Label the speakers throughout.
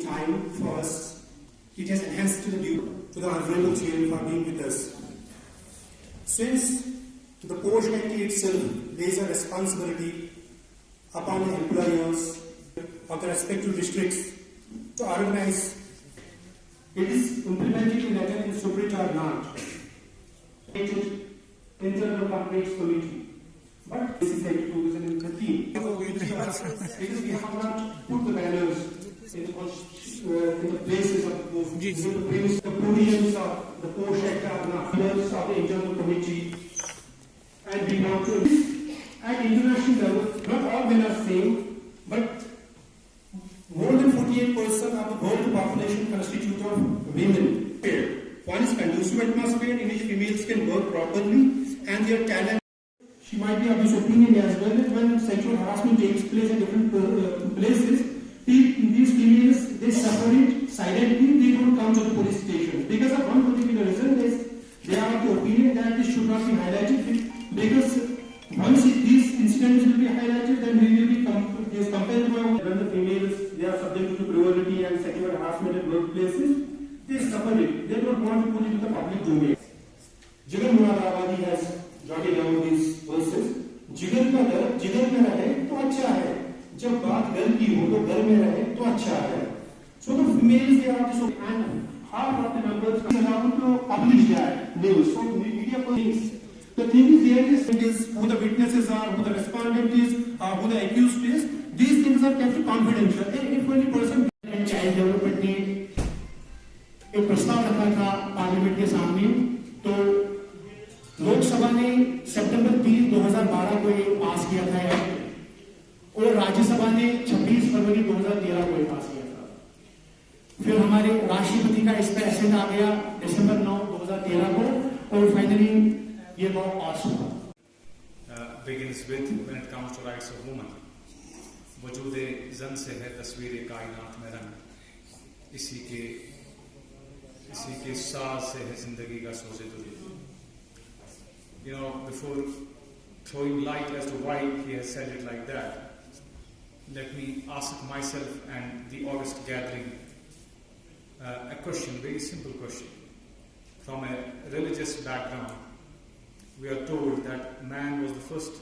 Speaker 1: time for us, it has enhanced to the honorable chair for being with us. Since the post entity itself lays a responsibility upon the employers of the respective districts to organize, it is implemented in whether in Supreme or not. Internal Complaints Committee. But this is like 2013. We have not put the banners in the places of the podiums of the post act members of the Internal Committee, and we want to at international level, not all men are same, but more than 48% of the world population constitute of women. One is conducive atmosphere in which females can work properly and their talent. She might be of this opinion as well that when sexual harassment takes place at different places, these females, they suffer it silently, they don't come to the police station. Because of one particular reason, they are of the opinion that this should not be highlighted, because once these incidents will be highlighted, then we will be compelled to when the females, they are subject to cruelty and sexual harassment at workplaces, they suffer it. They don't want to put it in the public domain. Jigar Muradabadi has jotted down these verses. जिगर का दर्द जिगर में रहे तो अच्छा है, जब बात घर की हो तो घर में रहे तो अच्छा है. So the females, they are so, and half of the members are allowed to publish that news. So media things. The thing is, there is who the witnesses are, who the respondent is, who the accused is. These things are kept confidential. If any person child development need एक प्रस्ताव रखा था parliament के सामने, तो लोकसभा ने सितंबर 30, 2012 को ये पास किया था और राज्यसभा ने 26 फरवरी 2013 को ये पास किया था. फिर हमारे राष्ट्रपति का इस पर एसेंट आ गया दिसंबर 9, 2013 को और फाइनली ये लॉ पास हुआ.
Speaker 2: Begins with when it comes to rights of women. वजूद जन से है तस्वीर कायनात में रंग, इसी के साज से है जिंदगी का सोचे दुनिया. You know, before throwing light as to why he has said it like that, let me ask myself and the August gathering a question, very simple question. From a religious background, we are told that man was the first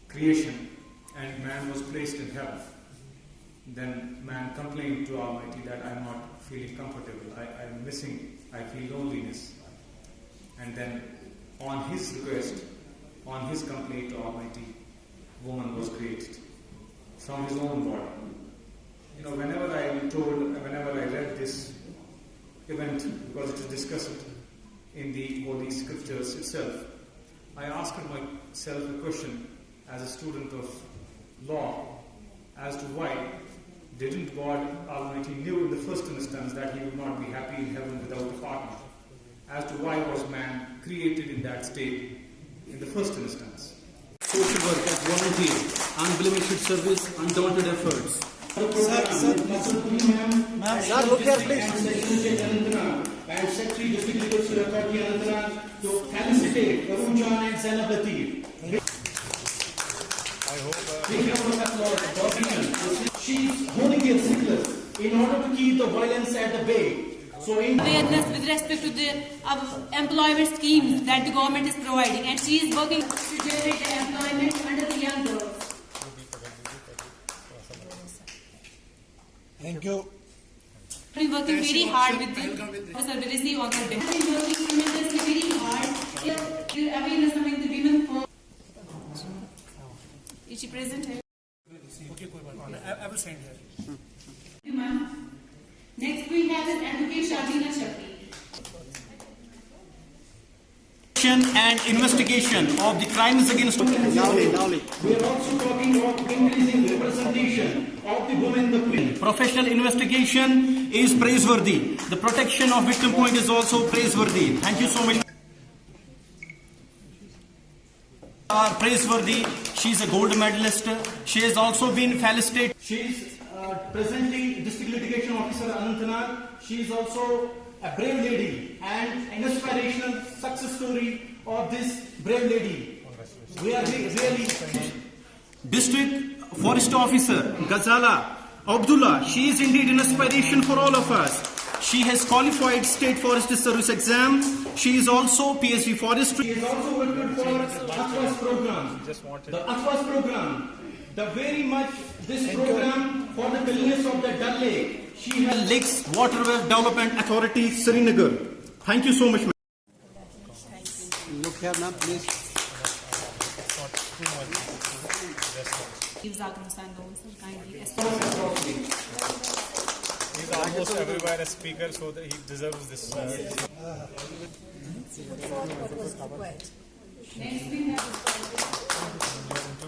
Speaker 2: creation and man was placed in heaven. Then man complained to Almighty that I am not feeling comfortable, I am missing, I feel loneliness. And then on his request, on his complaint to Almighty, woman was created from his own body. You know, whenever I read this event, because it is discussed in the Holy Scriptures itself, I asked myself a question as a student of law as to why didn't God Almighty knew in the first instance that he would not be happy in heaven without a partner? As to why was man created in that state in the first instance?
Speaker 3: Social work as volunteer, unblemished service, undaunted efforts.
Speaker 4: Sir, look here, please. And Secretary District Legal Authority Anantnag to felicitate Varun John and Zainab Latif. I hope she's holding their sickness in order to keep the violence at the bay. So
Speaker 5: awareness with respect to the employment schemes that the government is providing, and she is working to generate the employment under the young girls.
Speaker 4: Thank you.
Speaker 5: We are working very hard with the services on the day. We are working tremendously very hard to awareness among the women for. Is she present here?
Speaker 4: Okay, I will send her.
Speaker 5: Next we have an advocate Shabina Shakti.
Speaker 3: And investigation of the crimes against women.
Speaker 4: We are also talking about increasing representation of the women in the police.
Speaker 3: Professional investigation is praiseworthy. The protection of victim point is also praiseworthy. Thank you so much. Are praiseworthy. She is a gold medalist. She has also been felicitated.
Speaker 4: She is presently District Litigation Officer Anantnag. She is also a brave lady and an inspirational success story of this brave lady. We are really
Speaker 3: District Forest Officer Ghazala Abdullah. She is indeed an inspiration for all of us. She has qualified State Forest Service exam. She is also PhD Forestry.
Speaker 1: He has also worked for AQUAS program. The AQUAS program, the very much this program for the cleanliness of the Dal Lake. She has
Speaker 3: Lakes Waterway Development Authority, Srinagar. Thank you so much, ma'am.
Speaker 4: Look here, ma'am, please.
Speaker 5: Leave Zakir Hussain down, sir, kindly.
Speaker 2: He's almost everywhere a speaker, so that he deserves this. Interview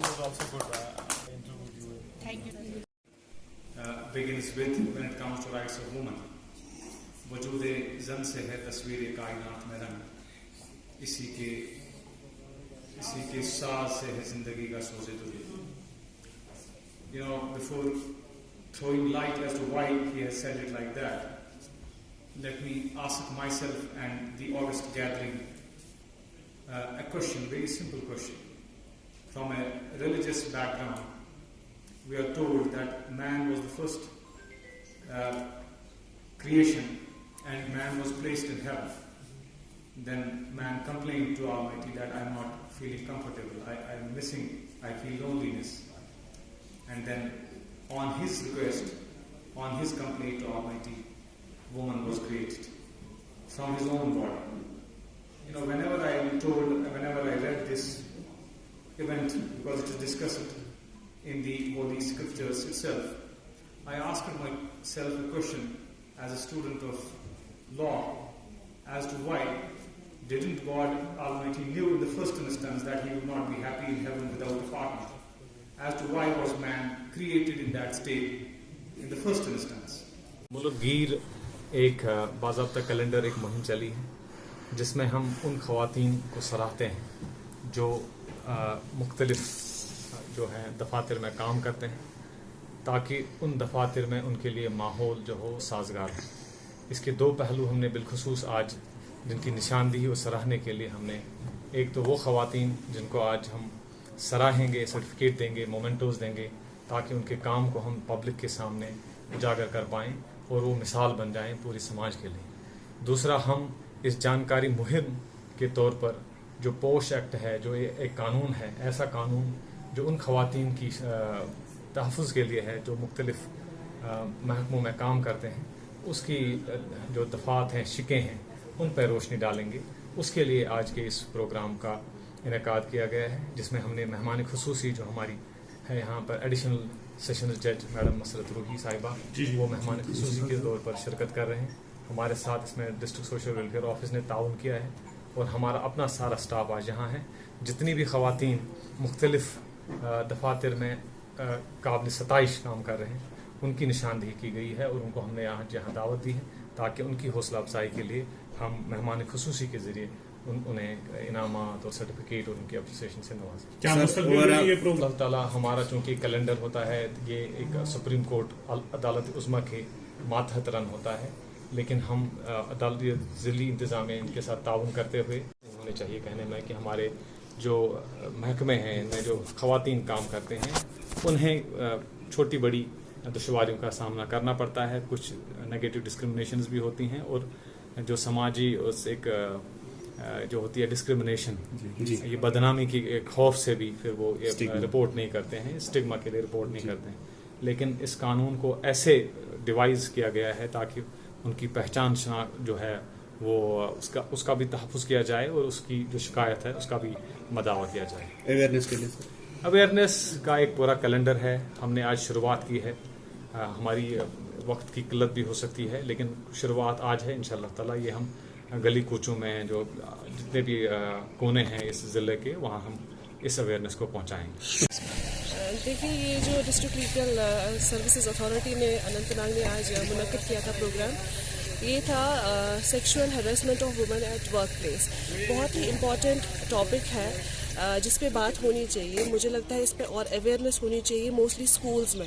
Speaker 2: was also good.
Speaker 5: Thank you.
Speaker 2: Begins with when it comes to rights of women. वजूद ज़न से है तस्वीर कायनात में रंग, इसी के साज से है जिंदगी का सोज़े दुर्ग. You know, before throwing light as to why he has said it like that, let me ask myself and the August gathering a question, very simple question. From a religious background, we are told that man was the first creation and man was placed in heaven. Then man complained to Almighty that I am not feeling comfortable, I am missing, I feel loneliness. And then on his request, on his complaint to Almighty, woman was created from his own body. You know, whenever I read this event, because it is discussed in the Holy Scriptures itself, I asked myself a question as a student of law as to why didn't God Almighty knew in the first instance that he would not be happy in heaven without a partner? As to why was man created in that state in the first instance?
Speaker 6: मुल्क गीर एक बाज़ाब्ता calendar एक मुहिम चली है जिसमें हम उन ख़वातीन को सराहते हैं जो मुख्तलिफ जो हैं दफातर में काम करते हैं ताकि उन दफातर में उनके लिए माहौल जो हो साजगार हो. इसके दो पहलू हमने बिलखुसूस आज जिनकी निशानदेही और सराहने के लिए हमने, एक तो वो ख़वातीन जिनको आज हम सराहेंगे, सर्टिफिकेट देंगे, मोमेंटोज़ देंगे ताकि उनके काम को हम पब्लिक के सामने उजागर कर पाएँ और वो मिसाल बन जाएँ पूरे समाज के लिए. दूसरा, हम इस जानकारी मुहिम के तौर पर जो पोश एक्ट है, जो एक कानून है, ऐसा कानून जो उन ख़वातीन की तहफ़्फ़ुज़ के लिए है जो मुख्तलिफ महकमों में काम करते हैं, उसकी जो दफ़ात हैं, शिकें हैं, उन पर रोशनी डालेंगे. उसके लिए आज के इस प्रोग्राम का इनेकाद किया गया है जिसमें हमने मेहमान ख़ुसूसी जो हमारी है यहाँ पर एडिशनल सेशनल जज मैडम मसरत रूही साहिबा, वो मेहमान ख़ुसूसी के तौर पर शिरकत कर रहे हैं. हमारे साथ इसमें डिस्ट्रिक्ट सोशल वेलफेयर ऑफिस ने ताउन किया है और हमारा अपना सारा स्टाफ आज यहाँ है. जितनी भी ख़वातीन मुख्तलिफ दफातर में काबिल सताइश काम कर रहे हैं उनकी निशानदेही की गई है और उनको हमने यहाँ दावत दी है ताकि उनकी हौसला अफजाई के लिए हम मेहमान ख़ुसूसी के ज़रिए उन्हें इनामात और सर्टिफिकेट और उनकी एप्रिसिएशन से नवाजें. अल्लाह ताला हमारा चूँकि कैलेंडर होता है, ये एक सुप्रीम कोर्ट अदालत उज़्मा के मातहत रन होता है, लेकिन हम अदालती ज़िली इंतज़ामिया इनके साथ ताउन करते हुए होने चाहिए कहने में कि हमारे जो महकमे हैं, इनमें जो ख़वातीन काम करते हैं, उन्हें छोटी बड़ी दुश्वारियों का सामना करना पड़ता है. कुछ नेगेटिव डिस्क्रिमिनेशंस भी होती हैं और जो समाजी उस एक जो होती है डिस्क्रिमिनेशन, ये बदनामी की एक खौफ से भी फिर वो ये रिपोर्ट नहीं करते हैं, स्टिग्मा के लिए रिपोर्ट नहीं करते हैं. लेकिन इस कानून को ऐसे डिवाइस किया गया है ताकि उनकी पहचान जो है वो उसका भी तहफ़्फ़ुज़ किया जाए और उसकी जो शिकायत है उसका भी मदावा किया जाए. अवेयरनेस का एक पूरा कैलेंडर है. हमने आज शुरुआत की है. हमारी वक्त की किल्लत भी हो सकती है लेकिन शुरुआत आज है. इंशाअल्लाह ताला ये हम गली कूचों में जो जितने भी कोने हैं इस ज़िले के, वहाँ हम इस अवेयरनेस को पहुँचाएँगे.
Speaker 7: देखिए, ये जो डिस्ट्रिक्ट लीगल सर्विसेज अथॉरिटी ने अनंतनाग में आज मुनक्किद किया था प्रोग्राम, ये था sexual harassment of women at work place. बहुत ही इम्पॉर्टेंट टॉपिक है جس پہ بات ہونی چاہیے. مجھے لگتا ہے اس پہ اور اویئرنیس ہونی چاہیے موسٹلی اسکولس میں,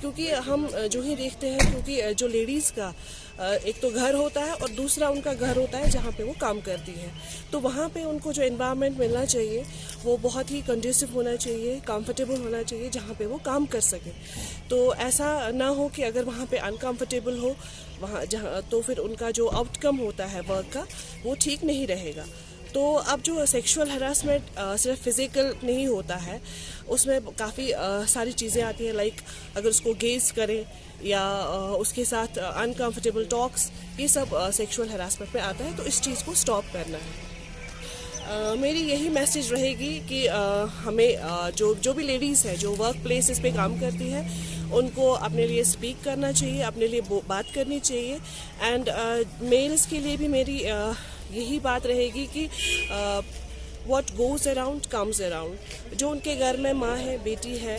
Speaker 7: کیونکہ ہم جو ہی دیکھتے ہیں کیونکہ جو لیڈیز کا ایک تو گھر ہوتا ہے اور دوسرا ان کا گھر ہوتا ہے جہاں پہ وہ کام کرتی ہیں, تو وہاں پہ ان کو جو انوائرمنٹ ملنا چاہیے وہ بہت ہی کنڈیسو ہونا چاہیے, کمفرٹیبل ہونا چاہیے جہاں پہ وہ کام کر سکیں. تو ایسا نہ ہو کہ اگر وہاں پہ انکمفرٹیبل ہو وہاں جہاں, تو پھر ان کا جو آؤٹ کم ہوتا ہے ورک کا وہ ٹھیک نہیں رہے گا. تو اب جو سیکشول ہراسمنٹ صرف فزیکل نہیں ہوتا ہے, اس میں کافی ساری چیزیں آتی ہیں, لائک اگر اس کو گیز کریں یا اس کے ساتھ انکمفرٹیبل ٹاکس, یہ سب سیکشول ہراسمنٹ میں آتا ہے. تو اس چیز کو اسٹاپ کرنا ہے. میری یہی میسیج رہے گی کہ ہمیں جو بھی لیڈیز ہیں جو ورک پلیسز پہ کام کرتی ہیں ان کو اپنے لیے اسپیک کرنا چاہیے, اپنے لیے بات کرنی چاہیے. اینڈ میلز کے لیے بھی میری یہی بات رہے گی کہ what goes around comes around. جو ان کے گھر میں ماں ہے, بیٹی ہے,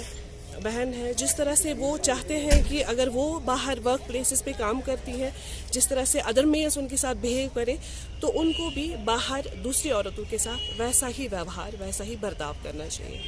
Speaker 7: بہن ہے, جس طرح سے وہ چاہتے ہیں کہ اگر وہ باہر ورک پلیسز پہ کام کرتی ہیں جس طرح سے ادر میلز ان کے ساتھ بہیو کرے, تو ان کو بھی باہر دوسری عورتوں کے ساتھ ویسا ہی ویوہار, ویسا ہی برتاؤ کرنا چاہیے.